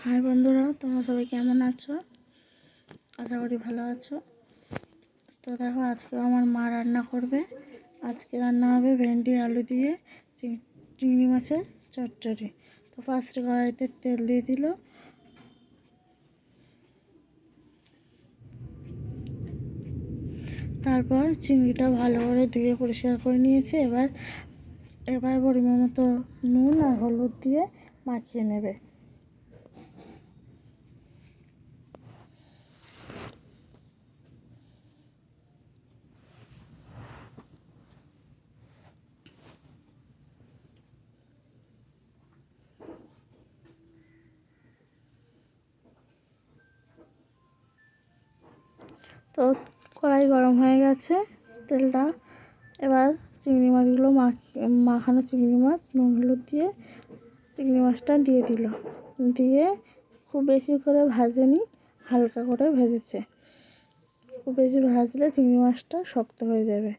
High বন্ধুরা, তোমরা সবাই কেমন আছো? আশা করি ভালো আছো। তো দেখো, আজকে আমার মা রান্না করবে। আজকে রান্না হবে ভেন্ডি আলু দিয়ে চিংড়ি মাছের চচ্চড়ি। তো ফার্স্টে কড়াইতে তেল দিয়ে দিল। তারপর চিংড়িটা ভালো করে ধুয়ে পরিষ্কার করে নিয়েছে। এবার পরিমাণ মতো নুন আর হলুদ দিয়ে মাখিয়ে নেবে। তো কড়াই গরম হয়ে গেছে, তেলটা। এবার চিংড়ি মাছগুলো মাখানো চিংড়ি মাছ নুন হলুদ দিয়ে চিংড়ি মাছটা দিয়ে দিল। দিয়ে খুব বেশি করে ভাজেনি, হালকা করে ভেজেছে। খুব বেশি ভাজলে চিংড়ি মাছটা শক্ত হয়ে যাবে।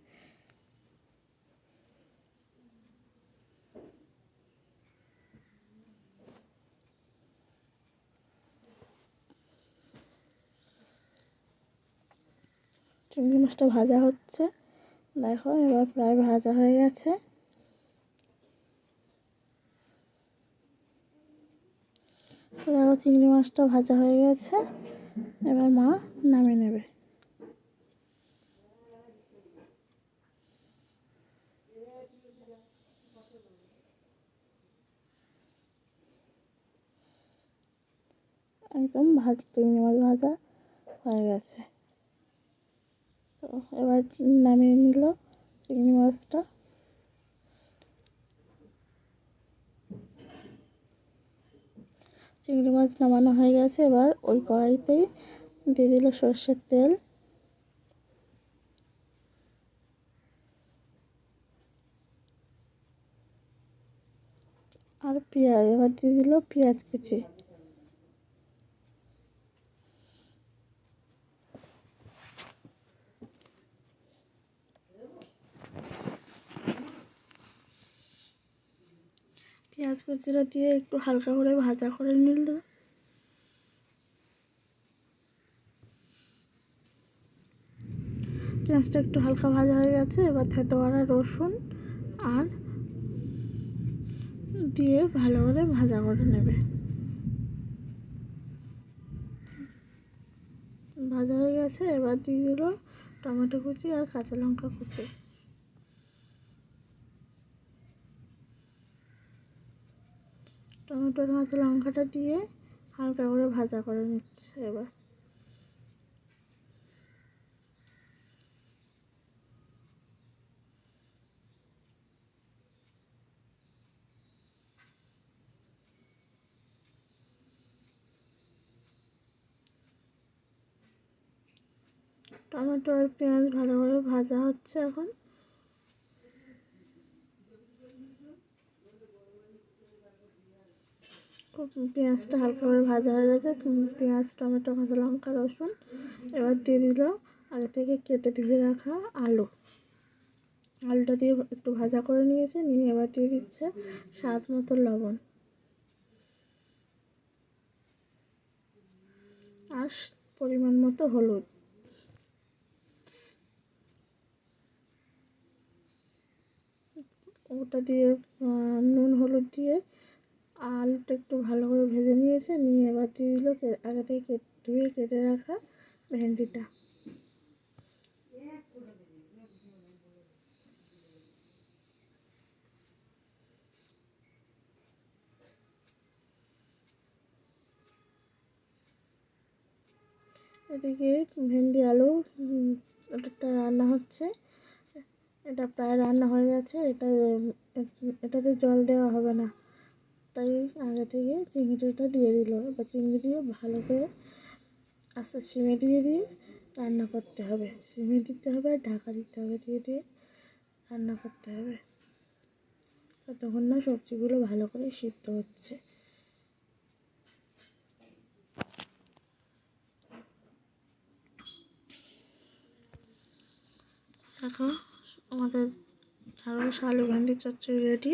চিংড়ি মাছটা ভাজা হচ্ছে, দেখো এবার প্রায় ভাজা হয়ে গেছে। তো দেখো চিংড়ি মাছটা ভাজা হয়ে গেছে, এবার মা নামিয়ে নেবে। একদম চিংড়ি মাছ ভাজা হয়ে গেছে। তো এবার নামিয়ে নিল চিংড়ি মাছটা। চিংড়ি মাছ নামানো হয়ে গেছে। এবার ওই কড়াইতেই দিয়ে দিল সর্ষের তেল আর পেঁয়াজ। এবার দিয়ে দিল পেঁয়াজ কুচি। পেঁয়াজ কুচিটা দিয়ে একটু হালকা করে ভাজা করে নিল। পেঁয়াজটা একটু হালকা ভাজা হয়ে গেছে। এবার থেতো করা রসুন আর দিয়ে ভালো করে ভাজা করে নেবে। ভাজা হয়ে গেছে। এবার দিয়ে দিল টমেটো কুচি আর কাঁচা লঙ্কা কুচি। টমেটো কাঁচা লঙ্কাটা দিয়ে হালকা করে ভাজা করে নিচ্ছে। এবার টমেটো আর পেঁয়াজ ভালো করে ভাজা হচ্ছে। এখন পেঁয়াজটা হালকা করে ভাজা হয়ে গেছে। পেঁয়াজ টমেটো কাঁচা লঙ্কা রসুন। এবার দিয়ে দিল আগে থেকে কেটে ধুয়ে রাখা আলুটা দিয়ে একটু ভাজা করে নিয়েছে। নিয়ে এবার দিয়ে দিচ্ছে স্বাদ মতো লবণ আর পরিমাণ মতো হলুদ। ওটা দিয়ে নুন হলুদ দিয়ে আলুটা একটু ভালো করে ভেজে নিয়েছে। নিয়ে এবার দিয়ে দিল আগে থেকে ধুয়ে কেটে রাখা ভেন্ডিটা। এদিকে ভেন্ডি আলু ওটা রান্না হচ্ছে। এটা প্রায় রান্না হয়ে গেছে। এটাতে জল দেওয়া হবে না, তাই আগে থেকে চিংড়িটা দিয়ে দিল। এবার চিংড়ি দিয়ে ভালো করে আস্তে সিমে দিয়ে রান্না করতে হবে। সিমে দিতে হবে আর ঢাকা দিতে হবে। দিয়ে রান্না করতে হবে ততক্ষণ না সবজিগুলো ভালো করে সিদ্ধ হচ্ছে। দেখো আমাদের ঢ্যাঁড়স আলু ভেন্ডি চচ্চড়ি রেডি।